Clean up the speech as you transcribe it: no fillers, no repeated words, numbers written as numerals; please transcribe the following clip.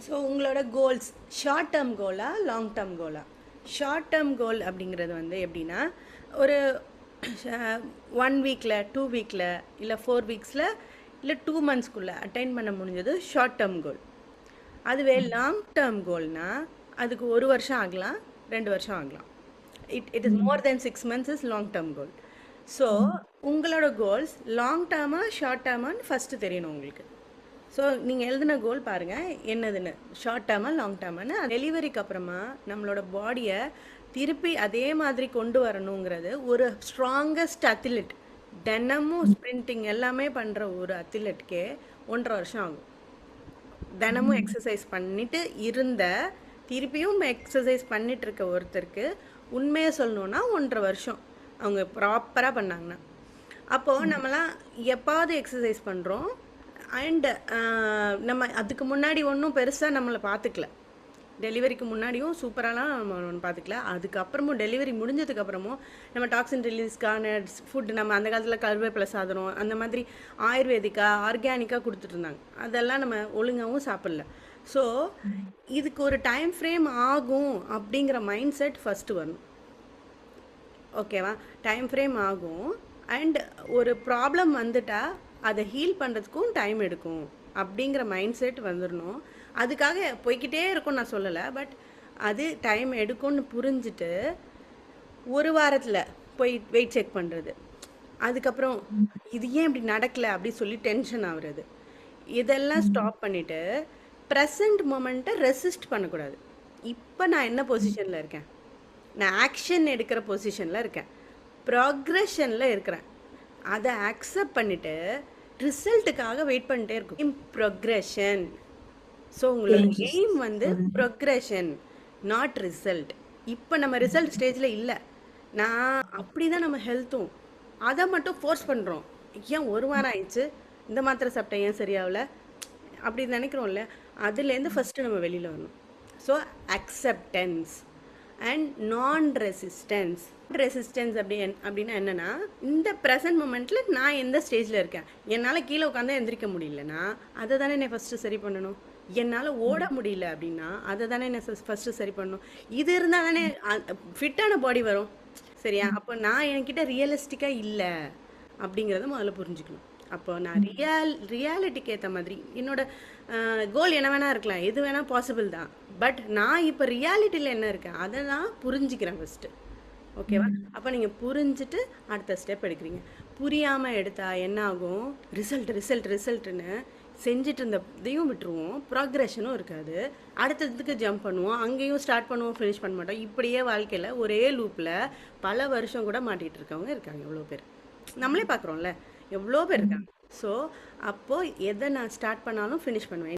So உங்களோட goals short term கோலா long term கோலா? ஷார்ட் டேர்ம் கோல் அப்படிங்கிறது வந்து எப்படின்னா, ஒரு 1 வீக்கில் 2 வீக்கில் இல்லை 4 வீக்ஸில் இல்லை 2 மந்த்ஸ்க்குள்ளே அட்டைன் பண்ண முடிஞ்சது ஷார்ட் டேர்ம் கோல். அதுவே லாங் டேர்ம் கோல்னா அதுக்கு 1 வருஷம் ஆகலாம், 2 வருஷம் ஆகலாம். It is more then 6 months is long term goal. So உங்களோட கோல்ஸ் லாங் டேர்மாக ஷார்ட் டேர்மான்னு ஃபஸ்ட்டு தெரியணும் உங்களுக்கு. ஸோ நீங்கள் எழுதின கோல் பாருங்கள் என்னதுன்னு, ஷார்ட் டேர்மா லாங் டேர்மான்னு. டெலிவரிக்கு அப்புறமா நம்மளோட பாடியை திருப்பி அதே மாதிரி கொண்டு வரணுங்கிறது ஒரு ஸ்ட்ராங்கஸ்ட் அத்லெட், தினமும் ஸ்ப்ரிண்டிங் எல்லாமே பண்ணுற ஒரு அத்லெட்கே 1.5 வருஷம் ஆகும். தினமும் எக்ஸசைஸ் பண்ணிட்டு இருந்த திருப்பியும் எக்ஸசைஸ் பண்ணிட்டு இருக்க ஒருத்தருக்கு உண்மையை சொல்லணுன்னா 1.5 வருஷம் அவங்க ப்ராப்பராக பண்ணாங்கன்னா. அப்போது நம்மலாம் எப்பாவது எக்ஸசைஸ் பண்ணுறோம் அண்டு நம்ம அதுக்கு முன்னாடி ஒன்றும் பெருசாக நம்மளை பார்த்துக்கல. டெலிவரிக்கு முன்னாடியும் சூப்பராலாம் நம்ம ஒன்று பார்த்துக்கல. அதுக்கப்புறமும் டெலிவரி முடிஞ்சதுக்கப்புறமும் நம்ம டாக்ஸின் ரிலீஸ்க்கான ஃபுட் நம்ம அந்த காலத்தில் கருவேப்பிலை சாதனம் அந்த மாதிரி ஆயுர்வேதிக்காக ஆர்கானிக்காக கொடுத்துட்டு இருந்தாங்க. அதெல்லாம் நம்ம ஒழுங்காகவும் சாப்பிடல. ஸோ இதுக்கு ஒரு டைம் ஃப்ரேம் ஆகும் அப்படிங்கிற மைண்ட் செட் ஃபஸ்ட்டு வரணும். ஓகேவா? டைம் ஃப்ரேம் ஆகும் அண்ட் ஒரு ப்ராப்ளம் வந்துட்டால் அதை ஹீல் பண்ணுறதுக்கும் டைம் எடுக்கும் அப்படிங்கிற மைண்ட் செட் வந்துடணும். அதுக்காக போய்கிட்டே இருக்கும் நான் சொல்லலை, பட் அது டைம் எடுக்கும்னு புரிஞ்சுட்டு ஒரு வாரத்தில் போய் வெயிட் செக் பண்ணுறது, அதுக்கப்புறம் இது ஏன் இப்படி நடக்கலை அப்படி சொல்லி டென்ஷன் ஆகுறது, இதெல்லாம் ஸ்டாப் பண்ணிவிட்டு ப்ரெசண்ட் மொமெண்ட்டை ரெசிஸ்ட் பண்ணக்கூடாது. இப்போ நான் என்ன பொசிஷனில் இருக்கேன்? நான் ஆக்ஷன் எடுக்கிற பொசிஷனில் இருக்கேன், ப்ராக்ரெஷனில் இருக்கிறேன். அதை அக்செப்ட் பண்ணிவிட்டு ரிசல்ட்டுக்காக வெயிட் பண்ணிட்டே இருக்கும். ப்ரொக்ரெஷன். ஸோ உங்களோட எய்ம் வந்து ப்ரொக்ரெஷன், நாட் ரிசல்ட். இப்போ நம்ம ரிசல்ட் ஸ்டேஜில் இல்லை. நான் அப்படி தான் நம்ம ஹெல்த்தும் அதை மட்டும் ஃபோர்ஸ் பண்ணுறோம். ஏன் 1 வாரம் ஆயிடுச்சு, இந்த மாத்திரை சாப்பிட்டேன் ஏன் சரியாகல, அப்படி நினைக்கிறோம்ல. அதுலேருந்து ஃபஸ்ட்டு நம்ம வெளியில் வரணும். ஸோ அக்செப்டன்ஸ் அண்ட் நான் ரெசிஸ்டன்ஸ். அப்படின்னா என்னென்னா, இந்த ப்ரெசன்ட் மொமெண்ட்டில் நான் எந்த ஸ்டேஜில் இருக்கேன். என்னால் கீழே உட்காந்து எந்திரிக்க முடியலன்னா அதை தானே நான் ஃபஸ்ட்டு சரி பண்ணணும். என்னால் ஓட முடியல அப்படின்னா அதை தானே நான் ஃபஸ்ட்டு சரி பண்ணணும். இது இருந்தால் தானே ஃபிட்டான பாடி வரும். சரியா? அப்போ நான் என்கிட்ட ரியலிஸ்டிக்காக இல்லை அப்படிங்கிறத முதல்ல புரிஞ்சுக்கணும். அப்போ நான் ரியாலிட்டிக்கு ஏற்ற மாதிரி என்னோட கோல் என்ன வேணால் இருக்கலாம், எது வேணால் பாசிபிள் தான். பட் நான் இப்போ ரியாலிட்டியில் என்ன இருக்கேன் அதை நான் புரிஞ்சுக்கிறேன் ஃபஸ்ட்டு. ஓகேவா? அப்போ நீங்கள் புரிஞ்சுட்டு அடுத்த ஸ்டெப் எடுக்கிறீங்க. புரியாமல் எடுத்தால் என்ன ஆகும்? ரிசல்ட்டுன்னு செஞ்சுட்டு இருந்ததையும் விட்டுருவோம், ப்ராக்ரெஷனும் இருக்காது. அடுத்ததுக்கு ஜம்ப் பண்ணுவோம், அங்கேயும் ஸ்டார்ட் பண்ணுவோம், ஃபினிஷ் பண்ண மாட்டோம். இப்படியே வாழ்க்கையில் ஒரே லூப்பில் பல வருஷம் கூட மாட்டிகிட்டு இருக்கவங்க இருக்காங்க. எவ்வளோ பேர் நம்மளே பார்க்குறோம்ல, எவ்வளோ பேர் இருக்காங்க. ஸோ அப்போது எதை நான் ஸ்டார்ட் பண்ணாலும் ஃபினிஷ் பண்ணுவேன்.